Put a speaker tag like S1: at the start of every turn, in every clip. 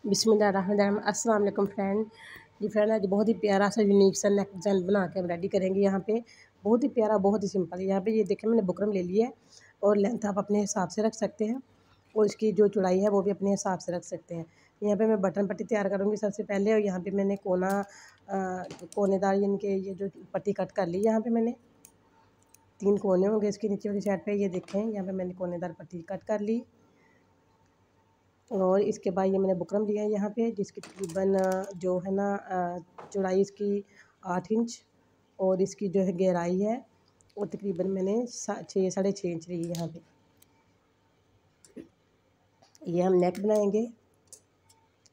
S1: बिस्मिल्लाहिर्रहमानिर्रहीम। अस्सलाम वालेकुम फ्रेंड। जी फ्रेंड, आज बहुत ही प्यारा सा यूनिक सा नेक डिज़ाइन बना के हम रेडी करेंगे। यहाँ पे बहुत ही प्यारा, बहुत ही सिंपल। यहाँ पे ये देखें, मैंने बुकरम ले लिया है और लेंथ आप अपने हिसाब से रख सकते हैं और इसकी जो चौड़ाई है वो भी अपने हिसाब से रख सकते हैं। यहाँ पे मैं बटन पट्टी तैयार करूँगी सबसे पहले, और यहाँ पे मैंने कोनेदार यानी कि ये जो पट्टी कट कर ली। यहाँ पे मैंने 3 कोने होंगे इसके नीचे वाली साइड पे। ये देखें, यहाँ पे मैंने कोनेदार पट्टी कट कर ली और इसके बाद ये मैंने बुकरम लिया है यहाँ पे, जिसकी तकरीबन जो है ना चौड़ाई इसकी 8 इंच और इसकी जो है गहराई है वो तकरीबन मैंने 6-6.5 इंच ली है। यहाँ पे ये हम नेक बनाएंगे।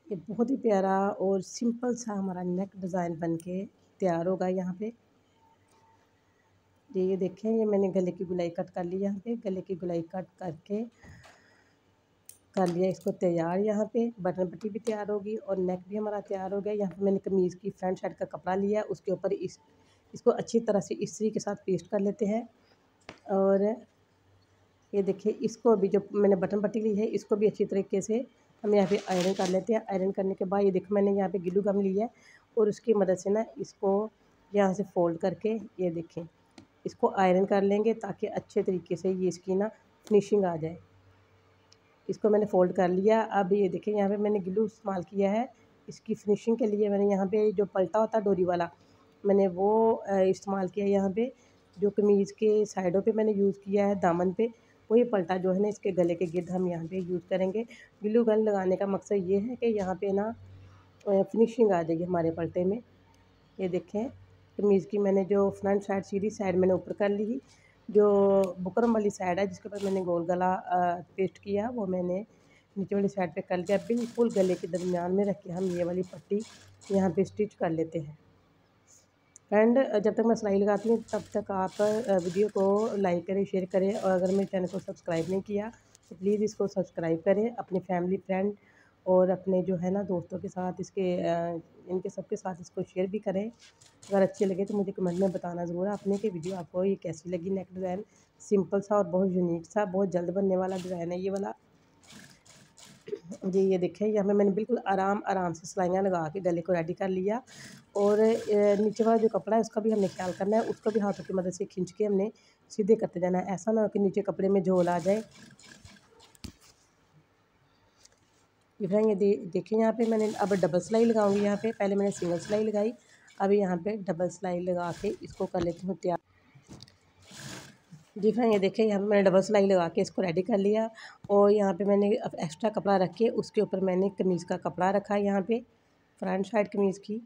S1: ये बहुत ही प्यारा और सिंपल सा हमारा नेक डिज़ाइन बन के तैयार होगा। यहाँ पे ये देखें, ये मैंने गले की गुलाई कट कर ली। यहाँ पे गले की गुलाई कट करके कर लिया इसको तैयार। यहाँ पे बटन पट्टी भी तैयार होगी और नेक भी हमारा तैयार हो गया। यहाँ पे मैंने कमीज़ की फ्रंट साइड का कपड़ा लिया, उसके ऊपर इसको अच्छी तरह से इस्त्री के साथ पेस्ट कर लेते हैं। और ये देखिए, इसको भी जो मैंने बटन पट्टी ली है इसको भी अच्छी तरीके से हम यहाँ पे आयरन कर लेते हैं। आयरन करने के बाद ये देखो, मैंने यहाँ पे ग्लू गम लिया है और उसकी मदद से ना इसको यहाँ से फोल्ड करके ये देखें इसको आयरन कर लेंगे ताकि अच्छे तरीके से ये इसकी ना फिनिशिंग आ जाए। इसको मैंने फ़ोल्ड कर लिया। अब ये देखें, यहाँ पे मैंने ग्लू इस्तेमाल किया है इसकी फिनिशिंग के लिए। मैंने यहाँ पे जो पलटा होता है डोरी वाला, मैंने वो इस्तेमाल किया है। यहाँ पे जो कमीज़ के साइडों पे मैंने यूज़ किया है, दामन पे, वही पलटा जो है ना इसके गले के गिर्द हम यहाँ पे यूज़ करेंगे। ग्लू गन लगाने का मकसद ये है कि यहाँ पे ना फिनिशिंग आ जाएगी हमारे पलटे में। ये देखें, कमीज़ की मैंने जो फ्रंट साइड सीधी साइड मैंने ऊपर कर ली, जो बुकरम वाली साइड है जिसके ऊपर मैंने गोल गला पेस्ट किया वो मैंने नीचे वाली साइड पे कर लिया। बिल्कुल गले के दरमियान में रख के हम ये वाली पट्टी यहाँ पे स्टिच कर लेते हैं। फ्रेंड, जब तक मैं सिलाई लगाती हूँ तब तक आप वीडियो को लाइक करें, शेयर करें, और अगर मेरे चैनल को सब्सक्राइब नहीं किया तो प्लीज़ इसको सब्सक्राइब करें। अपनी फैमिली, फ्रेंड और अपने जो है ना दोस्तों के साथ इनके सबके साथ इसको शेयर भी करें। अगर अच्छे लगे तो मुझे कमेंट में बताना ज़रूर आपने कि वीडियो आपको ये कैसी लगी। नेक डिज़ाइन सिंपल सा और बहुत यूनिक सा, बहुत जल्द बनने वाला डिज़ाइन है ये वाला जी। ये देखें, यहाँ पे मैंने बिल्कुल आराम से सिलाइयाँ लगा के गले को रेडी कर लिया। और नीचे वाला जो कपड़ा है उसका भी हमने ख्याल करना है, उसको भी हाथों की मदद से खींच के हमने सीधे करते जाना है। ऐसा ना हो कि नीचे कपड़े में झोल आ जाए। ये देखिए, यहाँ पे मैंने अब डबल सिलाई लगाऊंगी। यहाँ पे पहले मैंने सिंगल सिलाई लगाई, अभी यहाँ पे डबल सिलाई लगा के इसको कर लेती हूँ तैयार। जी फ्रेंड, ये देखिए, यहाँ पे मैंने डबल सिलाई लगा के इसको रेडी कर लिया। और यहाँ पे मैंने अब एक्स्ट्रा कपड़ा रख के उसके ऊपर मैंने कमीज़ का कपड़ा रखा है। यहाँ पे फ्रंट साइड कमीज़ की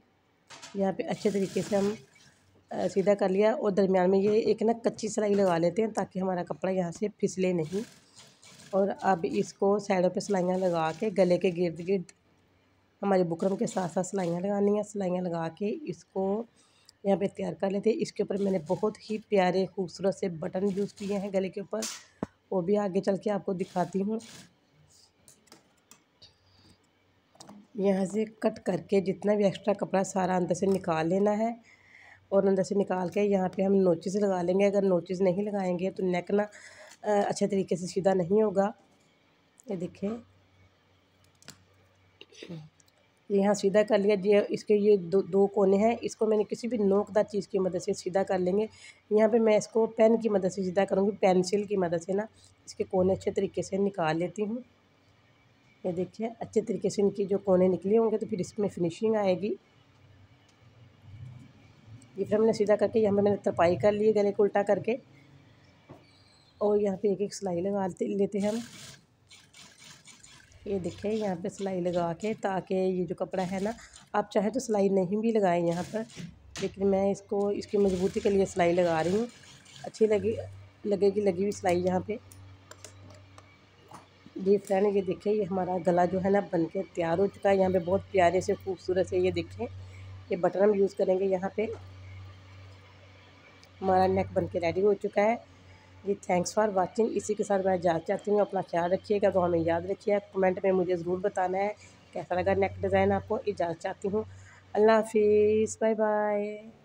S1: यहाँ पे अच्छे तरीके से हम सीधा कर लिया। और दरमियान में ये एक ना कच्ची सिलाई लगा लेते हैं ताकि हमारा कपड़ा यहाँ से फिसले नहीं। और अब इसको साइडों पे सिलाइयाँ लगा के गले के गिर्द गिर्द हमारे बुकरम के साथ साथ सिलाइयाँ लगानी है। सिलाइयाँ लगा के इसको यहाँ पे तैयार कर लेते हैं। इसके ऊपर मैंने बहुत ही प्यारे खूबसूरत से बटन यूज़ किए हैं गले के ऊपर, वो भी आगे चल के आपको दिखाती हूँ। यहाँ से कट करके जितना भी एक्स्ट्रा कपड़ा सारा अंदर से निकाल लेना है और अंदर से निकाल के यहाँ पे हम नोचेस लगा लेंगे। अगर नोचेस नहीं लगाएंगे तो नेक ना अच्छे तरीके से सीधा नहीं होगा। ये देखें, यहाँ सीधा कर लिया। ये इसके ये दो कोने हैं, इसको मैंने किसी भी नोकदार चीज़ की मदद से सीधा कर लेंगे। यहाँ पे मैं इसको पेन की मदद से सीधा करूँगी, पेंसिल की मदद से ना इसके कोने अच्छे तरीके से निकाल लेती हूँ। ये देखिए, अच्छे तरीके से इनकी जो कोने निकले होंगे तो फिर इसमें फिनिशिंग आएगी। ये फिर हमने सीधा करके यहाँ पे मैंने तरपाई कर ली है गले को उल्टा करके, और यहाँ पे एक एक सिलाई लगा लेते हैं हम। ये देखें, यहाँ पे सिलाई लगा के, ताकि ये जो कपड़ा है ना, आप चाहे तो सिलाई नहीं भी लगाएं यहाँ पर, लेकिन मैं इसको इसकी मजबूती के लिए सिलाई लगा रही हूँ। अच्छी लगेगी लगी हुई सिलाई यहाँ पे। जी फ्रेंड, ये देखें, ये हमारा गला जो है ना बन के तैयार हो चुका है। यहाँ पे बहुत प्यारे से खूबसूरत से ये देखें, ये बटन हम यूज़ करेंगे। यहाँ पे हमारा नेक बन के रेडी हो चुका है। जी, थैंक्स फॉर वाचिंग। इसी के साथ मैं इजाज़त चाहती हूँ। अपना ख्याल रखिएगा, तो हमें याद रखिएगा। कमेंट में मुझे ज़रूर बताना है कैसा लगा नेक डिज़ाइन आपको। इजाज़त चाहती हूँ। अल्लाह हाफिज़, बाय बाय।